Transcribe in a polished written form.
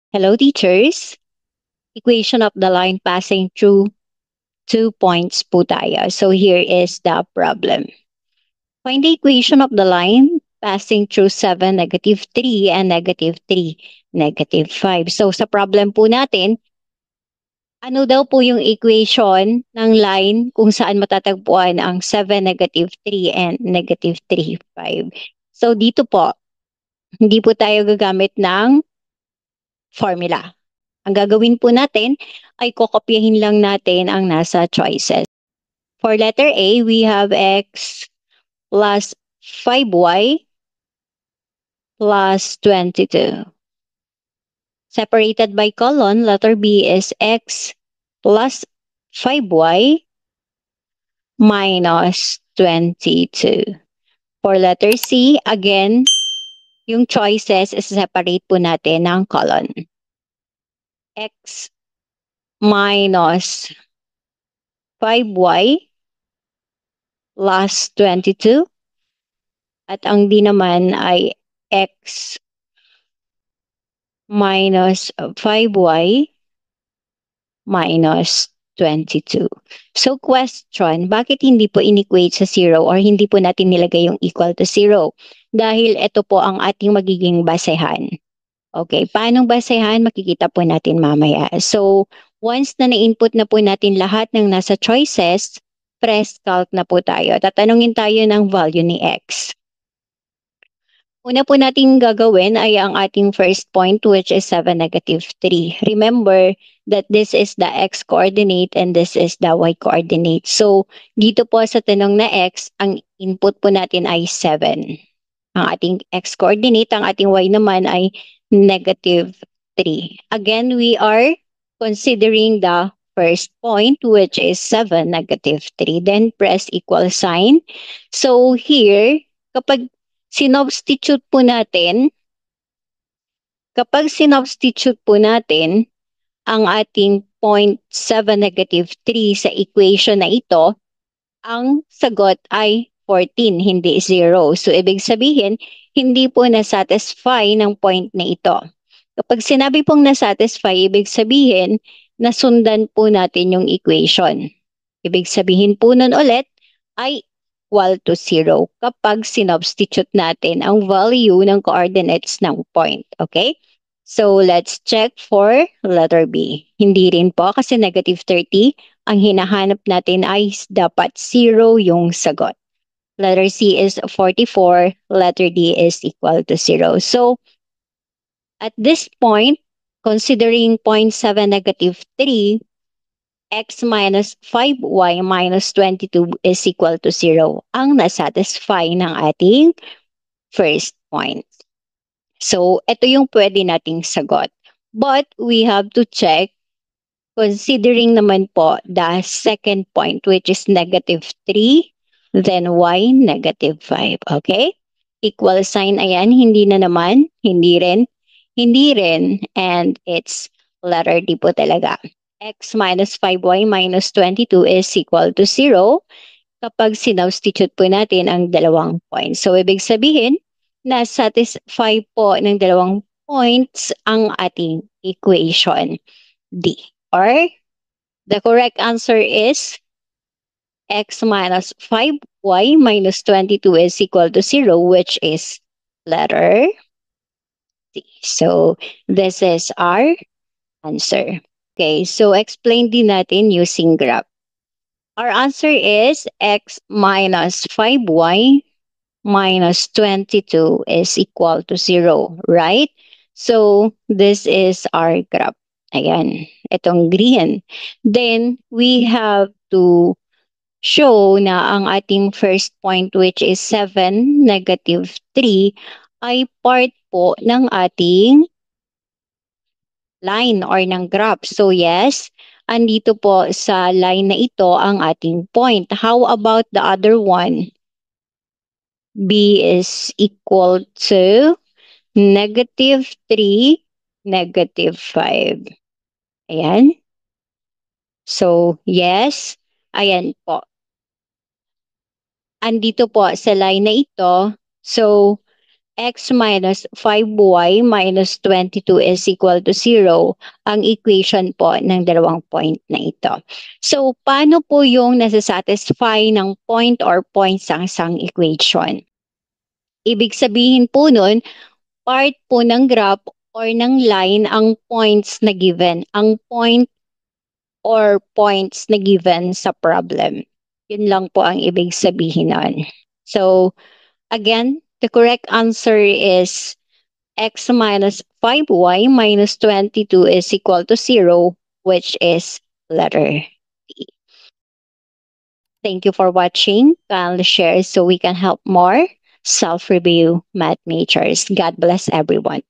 Hello, teachers. Equation of the line passing through 2 points po tayo. So here is the problem. Find the equation of the line passing through 7, -3, and -3, -5. So sa problem po natin, ano daw po yung equation ng line kung saan matatagpuan ang 7, -3, and -3, 5? So dito po, hindi po tayo gagamit ng formula. Ang gagawin po natin ay kokopyahin lang natin ang nasa choices. For letter A, we have x plus 5y plus 22. Separated by colon, letter B is x plus 5y minus 22. For letter C, again, yung choices is separate po natin ng colon. X minus 5y plus 22. At ang D naman ay x minus 5y minus 22. So question, bakit hindi po inequate sa 0 or hindi po natin nilagay yung equal to 0? Dahil ito po ang ating magiging basehan. Okay, paano basehan? Makikita po natin mamaya. So, once na na-input na po natin lahat ng nasa choices, press calc na po tayo. Tatanungin tayo ng value ni x. Una po nating gagawin ay ang ating first point, which is 7, -3. Remember that this is the x coordinate and this is the y coordinate. So, dito po sa tanong na x, ang input po natin ay 7. Ang ating x coordinate, ang ating y naman ay -3. Again, we are considering the first point, which is 7, -3. Then press equal sign. So here, kapag sinubstitute po natin, ang ating 0.7, -3 sa equation na ito, ang sagot ay 14, hindi 0. So, ibig sabihin, hindi po nasatisfy ng point na ito. Kapag sinabi pong nasatisfy, ibig sabihin, nasundan po natin yung equation. Ibig sabihin po nun ulit ay equal to 0 kapag sinubstitute natin ang value ng coordinates ng point. Okay? So, let's check for letter B. Hindi rin po kasi -30. Ang hinahanap natin ay dapat 0 yung sagot. Letter C is 44. Letter D is equal to 0. So, at this point, considering 0.7, -3, x minus 5y minus 22 is equal to 0 ang nasatisfy ng ating first point. So, ito yung pwede nating sagot. But we have to check considering naman po the second point, which is -3, then y -5. Okay? Equal sign, ayan, hindi na naman, hindi rin, and it's letter D po talaga. X minus 5y minus 22 is equal to 0 kapag sinubstitute po natin ang dalawang points. So, ibig sabihin, na-satisfy po ng dalawang points ang ating equation D. Or, the correct answer is x minus 5y minus 22 is equal to 0, which is letter C. So, this is our answer. Okay, so explain din natin using graph. Our answer is x minus 5y minus 22 is equal to 0, right? So, this is our graph. Ayan, itong green. Then, we have to show na ang ating first point, which is 7, -3, ay part po ng ating line or ng graph. So yes, andito po sa line na ito ang ating point. How about the other one? B is equal to -3, -5. Ayan. So, yes. Ayan po. Andito po sa line na ito. So, x minus 5y minus 22 is equal to 0 ang equation po ng dalawang point na ito. So, paano po yung nasa-satisfy ng point or points ang isang equation? Ibig sabihin po nun, part po ng graph or ng line ang points na given. Ang point or points na given sa problem. Yun lang po ang ibig sabihin nun. So, again, the correct answer is x minus 5y minus 22 is equal to 0, which is letter D. Thank you for watching. Kindly share so we can help more self-review math majors. God bless everyone.